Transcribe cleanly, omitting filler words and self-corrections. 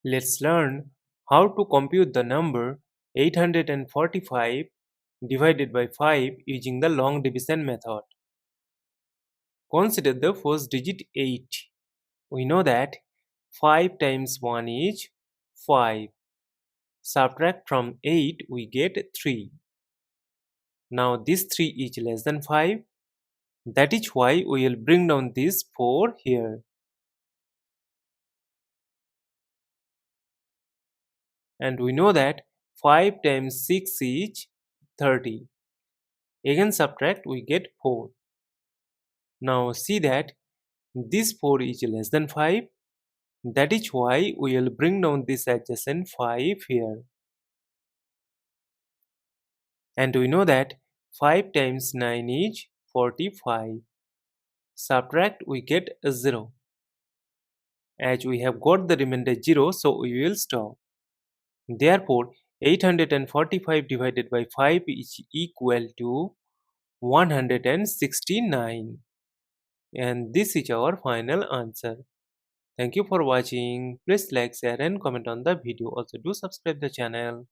Let's learn how to compute the number 845 divided by 5 using the long division method. Consider the first digit 8. We know that 5 times 1 is 5. Subtract from 8 we get 3. Now this 3 is less than 5. That is why we will bring down this 4 here. And we know that 5 times 6 is 30. Again subtract we get 4. Now see that this 4 is less than 5. That is why we will bring down this adjacent 5 here. And we know that 5 times 9 is 45. Subtract we get a 0. As we have got the remainder 0, so we will stop. Therefore, 845 divided by 5 is equal to 169. And this is our final answer. Thank you for watching. Please like, share and comment on the video. Also do subscribe the channel.